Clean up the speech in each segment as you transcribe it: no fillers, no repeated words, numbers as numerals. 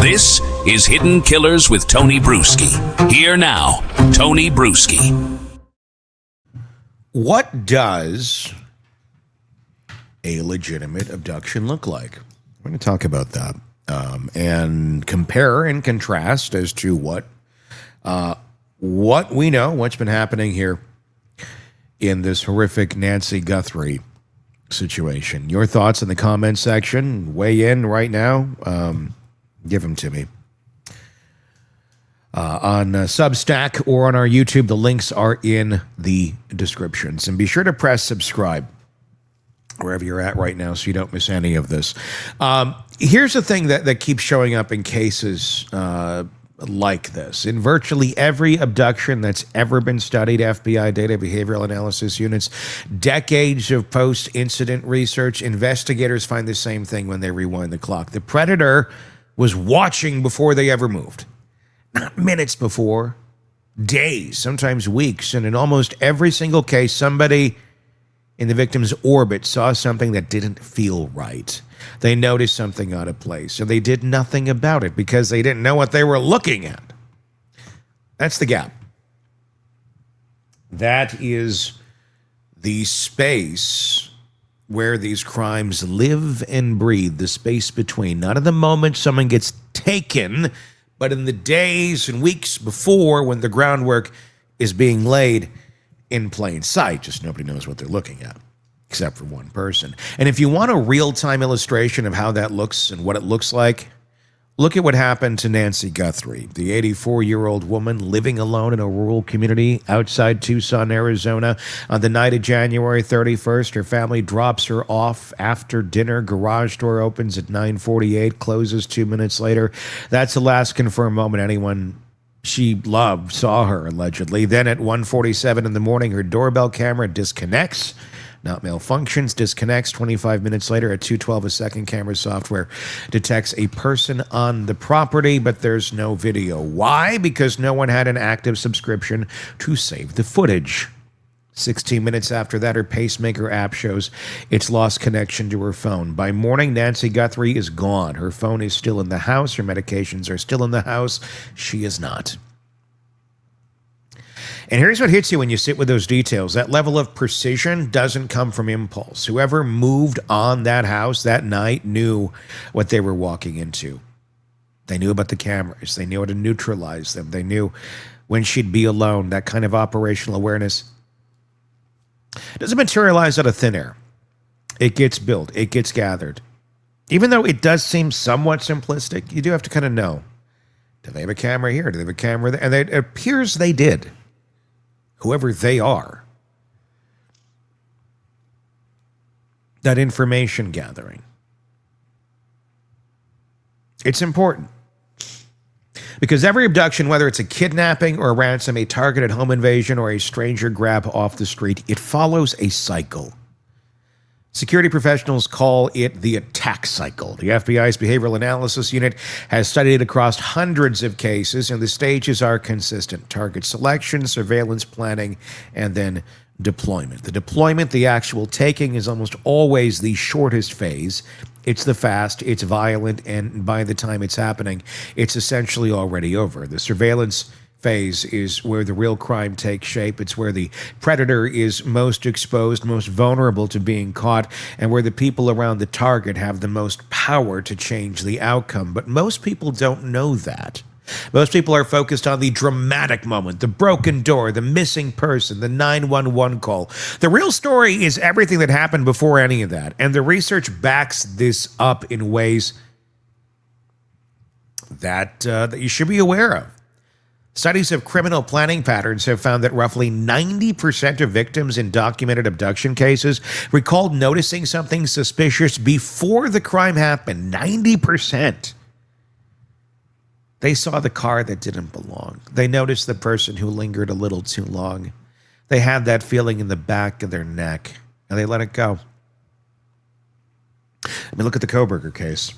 This is Hidden Killers with Tony Bruschi. Here now, Tony Bruschi. What does a legitimate abduction look like? We're going to talk about that and compare and contrast as to what we know, what's been happening here in this horrific Nancy Guthrie situation. Your thoughts in the comments section. Weigh in right now. Give them to me. On Substack or on our YouTube, the links are in the descriptions. And be sure to press subscribe wherever you're at right now so you don't miss any of this. Here's the thing that keeps showing up in cases like this. In virtually every abduction that's ever been studied, FBI data, behavioral analysis units, decades of post-incident research, investigators find the same thing when they rewind the clock. The predator was watching before they ever moved. Not minutes before, days, sometimes weeks. And in almost every single case, somebody in the victim's orbit saw something that didn't feel right. They noticed something out of place, and they did nothing about it because they didn't know what they were looking at. That's the gap. That is the space where these crimes live and breathe, the space between. Not in the moment someone gets taken, but in the days and weeks before when the groundwork is being laid in plain sight. Just nobody knows what they're looking at, except for one person. And if you want a real-time illustration of how that looks and what it looks like, look at what happened to Nancy Guthrie, the 84-year-old woman living alone in a rural community outside Tucson, Arizona. On the night of January 31st, her family drops her off after dinner. Garage door opens at 9:48, closes 2 minutes later. That's the last confirmed moment anyone she loved saw her, allegedly. Then at 1:47 in the morning, her doorbell camera disconnects. Not malfunctions, disconnects. 25 minutes later at 2:12, a second camera software detects a person on the property, but there's no video. Why? Because no one had an active subscription to save the footage. 16 minutes after that, her pacemaker app shows it's lost connection to her phone. By morning, Nancy Guthrie is gone. Her phone is still in the house. Her medications are still in the house. She is not. And here's what hits you when you sit with those details. That level of precision doesn't come from impulse. Whoever moved on that house that night knew what they were walking into. They knew about the cameras. They knew how to neutralize them. They knew when she'd be alone. That kind of operational awareness doesn't materialize out of thin air. It gets built. It gets gathered. Even though it does seem somewhat simplistic, you do have to kind of know. Do they have a camera here? Do they have a camera there? And it appears they did. Whoever they are. That information gathering. It's important. Because every abduction, whether it's a kidnapping or a ransom, a targeted home invasion, or a stranger grab off the street, it follows a cycle. Security professionals call it the attack cycle. The FBI's Behavioral Analysis Unit has studied it across hundreds of cases, and the stages are consistent. Target selection, surveillance planning, and then deployment. The deployment, the actual taking, is almost always the shortest phase. It's the fast, it's violent, and by the time it's happening, it's essentially already over. The surveillance phase is where the real crime takes shape. It's where the predator is most exposed, most vulnerable to being caught, and where the people around the target have the most power to change the outcome. But most people don't know that. Most people are focused on the dramatic moment, the broken door, the missing person, the 911 call. The real story is everything that happened before any of that, and the research backs this up in ways that you should be aware of. Studies of criminal planning patterns have found that roughly 90% of victims in documented abduction cases recalled noticing something suspicious before the crime happened. 90%. They saw the car that didn't belong. They noticed the person who lingered a little too long. They had that feeling in the back of their neck, and they let it go. I mean, look at the Kohberger case.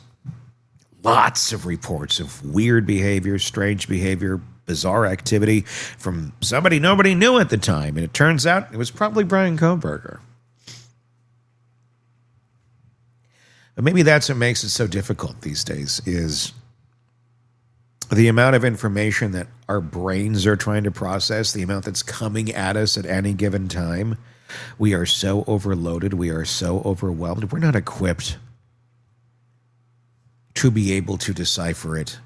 Lots of reports of weird behavior, strange behavior, bizarre activity from somebody nobody knew at the time. And it turns out it was probably Brian Kohberger. But maybe that's what makes it so difficult these days, is the amount of information that our brains are trying to process, the amount that's coming at us at any given time, we are so overloaded, we are so overwhelmed, we're not equipped to be able to decipher it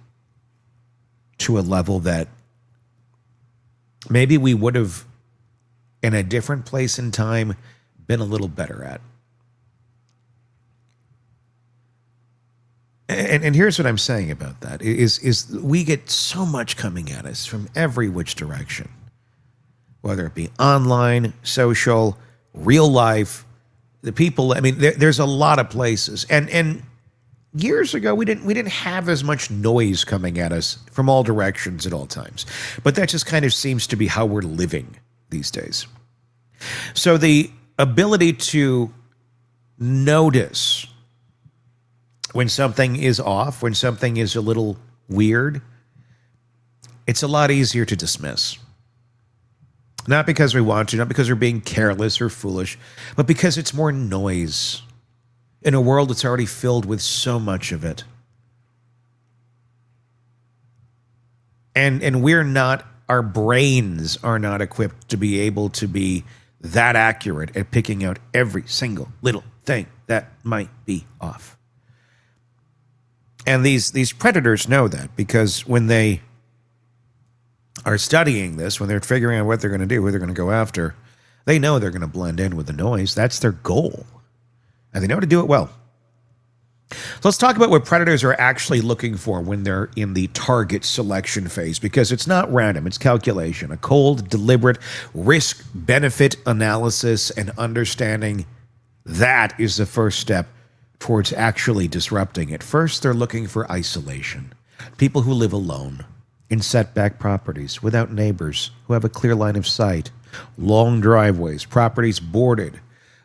to a level that maybe we would have, in a different place in time, been a little better at. And here's what I'm saying about that, is we get so much coming at us from every which direction, whether it be online, social, real life, the people. I mean, there's a lot of places. And years ago, we didn't have as much noise coming at us from all directions at all times. But that just kind of seems to be how we're living these days. So the ability to notice when something is off, when something is a little weird, it's a lot easier to dismiss. Not because we want to, not because we're being careless or foolish, but because it's more noise in a world that's already filled with so much of it. And we're not, our brains are not equipped to be able to be that accurate at picking out every single little thing that might be off. And these predators know that, because when they are studying this, when they're figuring out what they're going to do, who they're going to go after, they know they're going to blend in with the noise. That's their goal. And they know how to do it well. So let's talk about what predators are actually looking for when they're in the target selection phase, because it's not random, it's calculation. A cold, deliberate risk-benefit analysis and understanding that is the first step towards actually disrupting it. First, they're looking for isolation. People who live alone, in setback properties, without neighbors, who have a clear line of sight, long driveways, properties bordered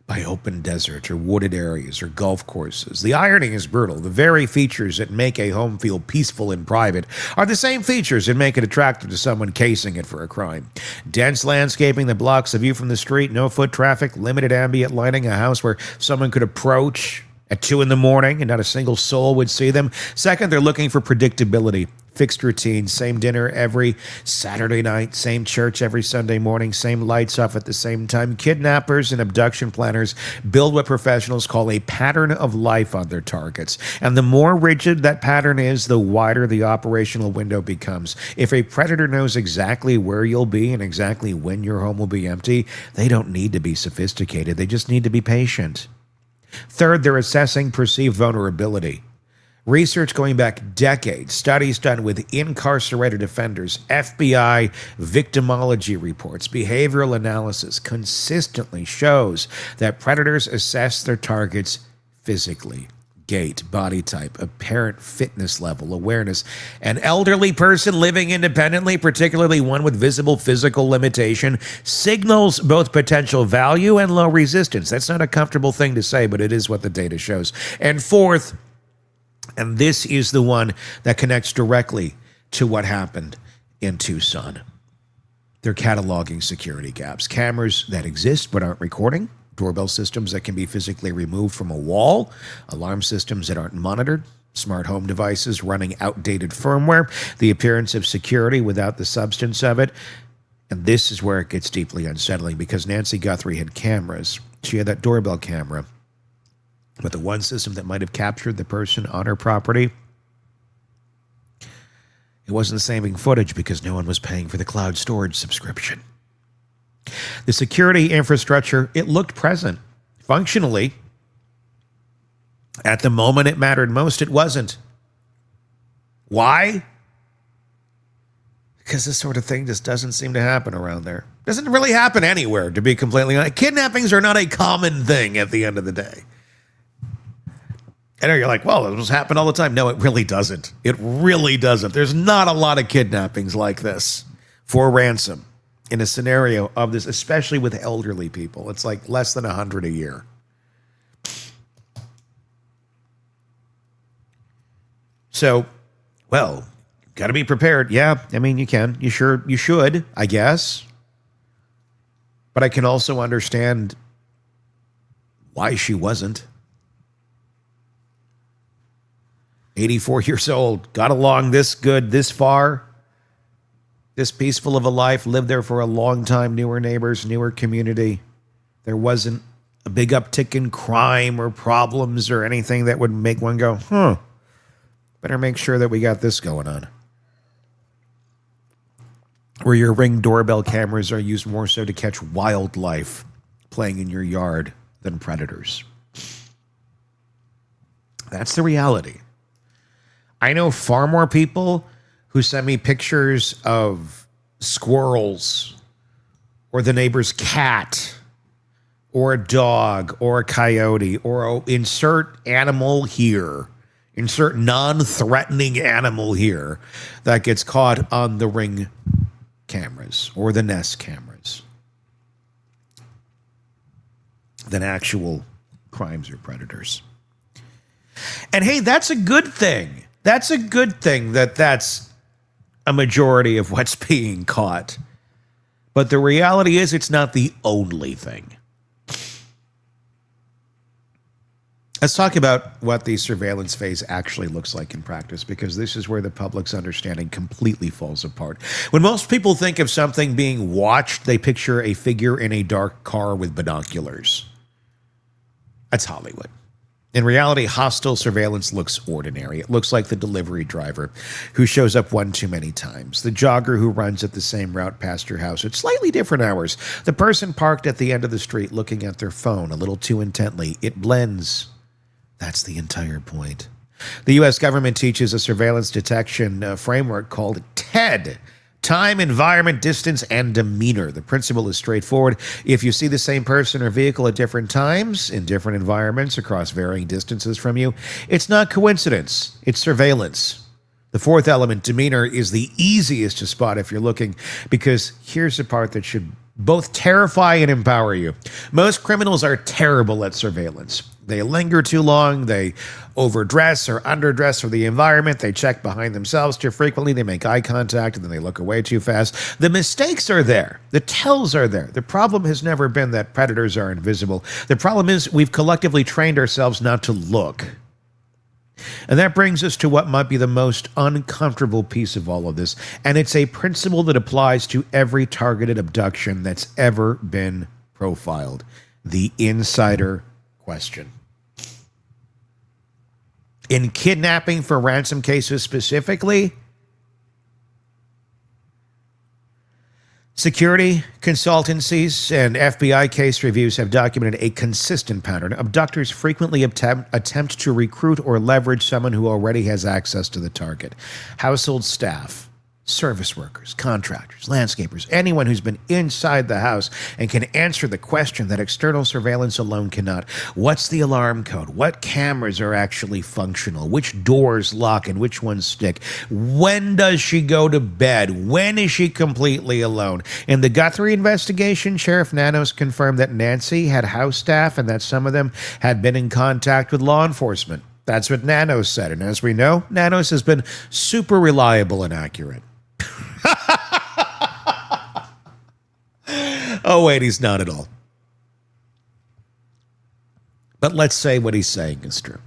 by open desert or wooded areas or golf courses. The irony is brutal. The very features that make a home feel peaceful and private are the same features that make it attractive to someone casing it for a crime. Dense landscaping that blocks the view from the street, no foot traffic, limited ambient lighting, a house where someone could approach at 2 a.m. and not a single soul would see them. Second, they're looking for predictability. Fixed routine, same dinner every Saturday night, same church every Sunday morning, same lights off at the same time. Kidnappers and abduction planners build what professionals call a pattern of life on their targets. And the more rigid that pattern is, the wider the operational window becomes. If a predator knows exactly where you'll be and exactly when your home will be empty, they don't need to be sophisticated. They just need to be patient. Third, they're assessing perceived vulnerability. Research going back decades, studies done with incarcerated offenders, FBI victimology reports, behavioral analysis consistently shows that predators assess their targets physically. Gait, body type, apparent fitness level, awareness. An elderly person living independently, particularly one with visible physical limitation, signals both potential value and low resistance. That's not a comfortable thing to say, but it is what the data shows. And fourth, and this is the one that connects directly to what happened in Tucson, they're cataloging security gaps. Cameras that exist but aren't recording, doorbell systems that can be physically removed from a wall, alarm systems that aren't monitored, smart home devices running outdated firmware, the appearance of security without the substance of it. And this is where it gets deeply unsettling, because Nancy Guthrie had cameras. She had that doorbell camera. But the one system that might have captured the person on her property, it wasn't saving footage because no one was paying for the cloud storage subscription. The security infrastructure, it looked present. Functionally, at the moment it mattered most, it wasn't. Why? Because this sort of thing just doesn't seem to happen around there. Doesn't really happen anywhere, to be completely honest. Kidnappings are not a common thing at the end of the day. And you're like, well, it was happening all the time. No, it really doesn't. It really doesn't. There's not a lot of kidnappings like this for ransom in a scenario of this, especially with elderly people. It's like less than 100 a year. So, well, got to be prepared. Yeah, I mean, you can. You should, I guess. But I can also understand why she wasn't. 84 years old, got along this good, this far, this peaceful of a life, lived there for a long time, newer neighbors, newer community. There wasn't a big uptick in crime or problems or anything that would make one go, better make sure that we got this going on. Where your Ring doorbell cameras are used more so to catch wildlife playing in your yard than predators. That's the reality. I know far more people who send me pictures of squirrels or the neighbor's cat or a dog or a coyote or insert animal here, insert non-threatening animal here that gets caught on the Ring cameras or the Nest cameras than actual crimes or predators. And hey, that's a good thing. That's a good thing that that's a majority of what's being caught. But the reality is it's not the only thing. Let's talk about what the surveillance phase actually looks like in practice, because this is where the public's understanding completely falls apart. When most people think of something being watched, they picture a figure in a dark car with binoculars. That's Hollywood. In reality, hostile surveillance looks ordinary. It looks like the delivery driver who shows up one too many times, the jogger who runs at the same route past your house at slightly different hours, the person parked at the end of the street looking at their phone a little too intently. It blends. That's the entire point. The U.S. government teaches a surveillance detection framework called TED. Time, environment, distance, and demeanor. The principle is straightforward. If you see the same person or vehicle at different times, in different environments, across varying distances from you, it's not coincidence. It's surveillance. The fourth element, demeanor, is the easiest to spot if you're looking, because here's the part that should both terrify and empower you. Most criminals are terrible at surveillance. They linger too long, they overdress or underdress for the environment, they check behind themselves too frequently, they make eye contact, and then they look away too fast. The mistakes are there. The tells are there. The problem has never been that predators are invisible. The problem is we've collectively trained ourselves not to look. And that brings us to what might be the most uncomfortable piece of all of this, and it's a principle that applies to every targeted abduction that's ever been profiled: the insider question. In kidnapping for ransom cases specifically, security consultancies and FBI case reviews have documented a consistent pattern. Abductors frequently attempt to recruit or leverage someone who already has access to the target. Household staff, service workers, contractors, landscapers, anyone who's been inside the house and can answer the question that external surveillance alone cannot. What's the alarm code? What cameras are actually functional? Which doors lock and which ones stick? When does she go to bed? When is she completely alone? In the Guthrie investigation, Sheriff Nanos confirmed that Nancy had house staff and that some of them had been in contact with law enforcement. That's what Nanos said. And as we know, Nanos has been super reliable and accurate. Oh, wait, he's not at all. But let's say what he's saying is true.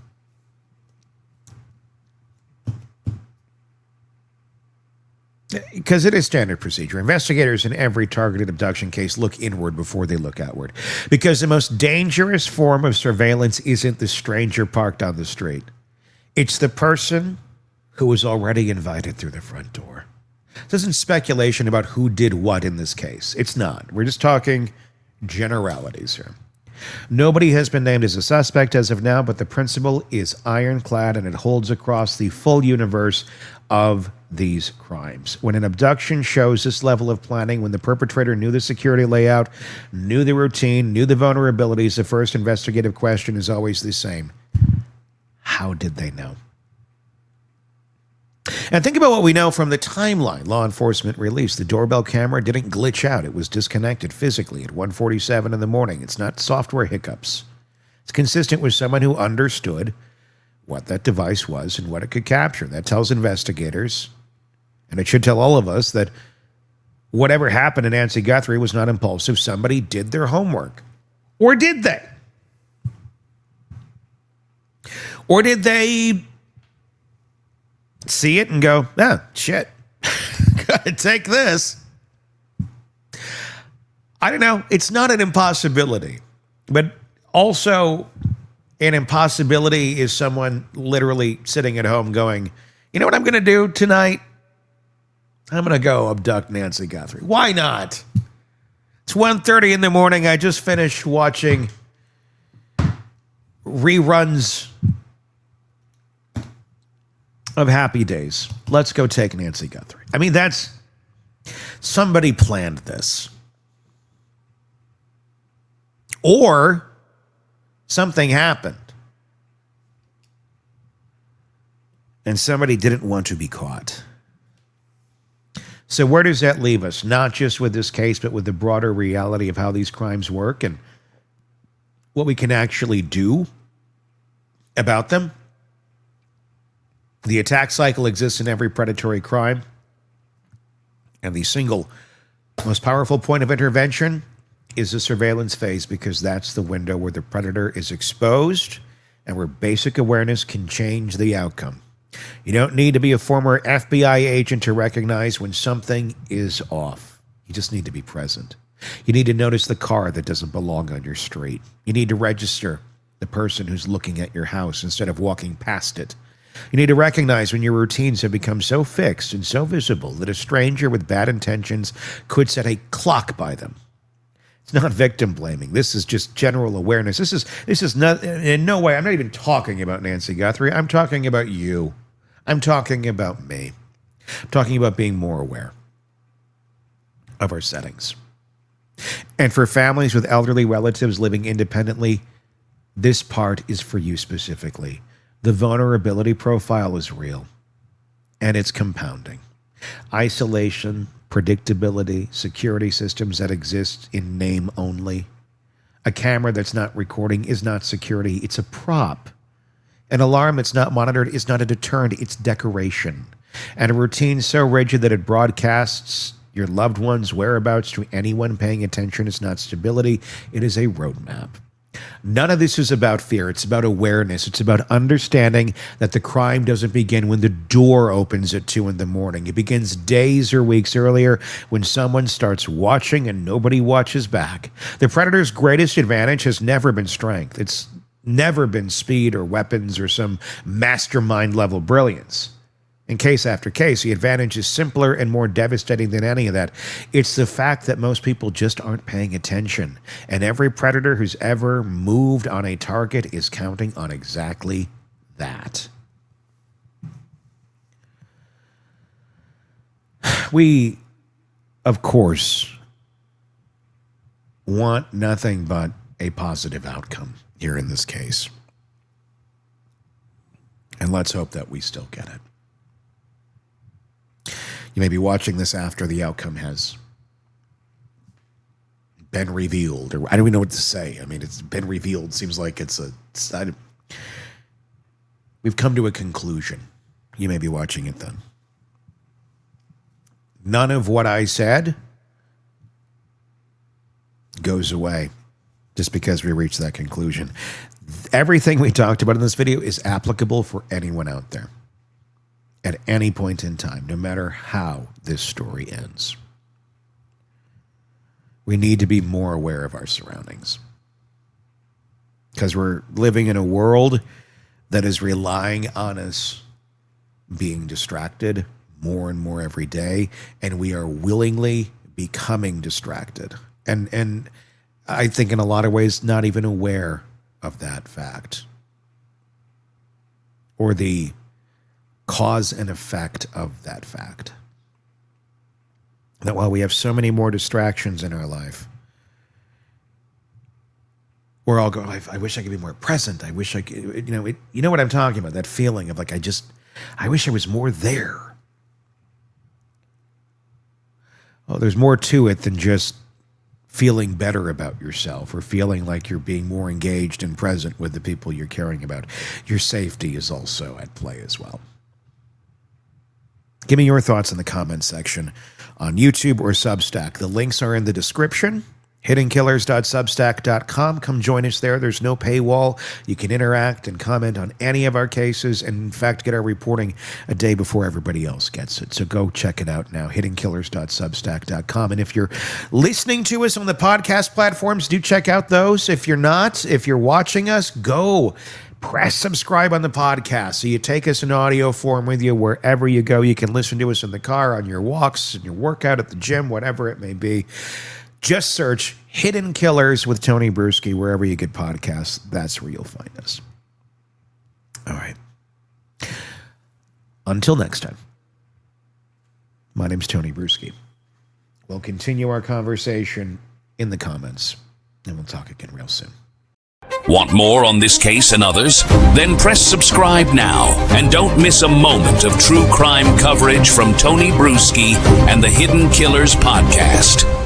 Because it is standard procedure. Investigators in every targeted abduction case look inward before they look outward. Because the most dangerous form of surveillance isn't the stranger parked on the street. It's the person who was already invited through the front door. This isn't speculation about who did what in this case. It's not. We're just talking generalities here. Nobody has been named as a suspect as of now, but the principle is ironclad and it holds across the full universe of these crimes. When an abduction shows this level of planning, when the perpetrator knew the security layout, knew the routine, knew the vulnerabilities, the first investigative question is always the same. How did they know? And think about what we know from the timeline law enforcement released. The doorbell camera didn't glitch out. It was disconnected physically at 1:47 in the morning. It's not software hiccups. It's consistent with someone who understood what that device was and what it could capture. That tells investigators, and it should tell all of us, that whatever happened to Nancy Guthrie was not impulsive. Somebody did their homework. Or did they? Or did they see it and go, shit, gotta take this. I don't know. It's not an impossibility, but also an impossibility is someone literally sitting at home going, you know what I'm going to do tonight? I'm going to go abduct Nancy Guthrie. Why not? It's 1:30 in the morning. I just finished watching reruns of Happy Days. Let's go take Nancy Guthrie. I mean, somebody planned this. Or something happened. And somebody didn't want to be caught. So where does that leave us? Not just with this case, but with the broader reality of how these crimes work and what we can actually do about them. The attack cycle exists in every predatory crime. And the single most powerful point of intervention is the surveillance phase, because that's the window where the predator is exposed and where basic awareness can change the outcome. You don't need to be a former FBI agent to recognize when something is off. You just need to be present. You need to notice the car that doesn't belong on your street. You need to register the person who's looking at your house instead of walking past it. You need to recognize when your routines have become so fixed and so visible that a stranger with bad intentions could set a clock by them. It's not victim blaming. This is just general awareness. This is not, in no way, I'm not even talking about Nancy Guthrie. I'm talking about you. I'm talking about me. I'm talking about being more aware of our settings. And for families with elderly relatives living independently, this part is for you specifically. The vulnerability profile is real, and it's compounding. Isolation, predictability, security systems that exist in name only. A camera that's not recording is not security, it's a prop. An alarm that's not monitored is not a deterrent, it's decoration. And a routine so rigid that it broadcasts your loved one's whereabouts to anyone paying attention is not stability, it is a roadmap. None of this is about fear. It's about awareness. It's about understanding that the crime doesn't begin when the door opens at 2 a.m. It begins days or weeks earlier when someone starts watching and nobody watches back. The predator's greatest advantage has never been strength. It's never been speed or weapons or some mastermind level brilliance. In case after case, the advantage is simpler and more devastating than any of that. It's the fact that most people just aren't paying attention. And every predator who's ever moved on a target is counting on exactly that. We, of course, want nothing but a positive outcome here in this case. And let's hope that we still get it. You may be watching this after the outcome has been revealed, or I don't even know what to say. I mean, it's been revealed. Seems like we've come to a conclusion. You may be watching it then. None of what I said goes away just because we reached that conclusion. Everything we talked about in this video is applicable for anyone out there at any point in time, no matter how this story ends. We need to be more aware of our surroundings, because we're living in a world that is relying on us being distracted more and more every day, and we are willingly becoming distracted. And I think in a lot of ways, not even aware of that fact or the cause and effect of that fact. That while we have so many more distractions in our life, we're all going, I wish I could be more present. I wish I could, you know what I'm talking about, that feeling of like, I wish I was more there. Well, there's more to it than just feeling better about yourself or feeling like you're being more engaged and present with the people you're caring about. Your safety is also at play as well. Give me your thoughts in the comments section on YouTube or Substack. The links are in the description, hiddenkillers.substack.com. Come join us there. There's no paywall. You can interact and comment on any of our cases, and in fact, get our reporting a day before everybody else gets it. So go check it out now, hiddenkillers.substack.com. And if you're listening to us on the podcast platforms, do check out those. If you're not, if you're watching us, go press subscribe on the podcast. So you take us in audio form with you wherever you go. You can listen to us in the car, on your walks, in your workout, at the gym, whatever it may be. Just search Hidden Killers with Tony Bruschi wherever you get podcasts. That's where you'll find us. All right. Until next time, my name's Tony Bruschi. We'll continue our conversation in the comments, and we'll talk again real soon. Want more on this case and others? Then press subscribe now and don't miss a moment of true crime coverage from Tony Bruschi and the Hidden Killers podcast.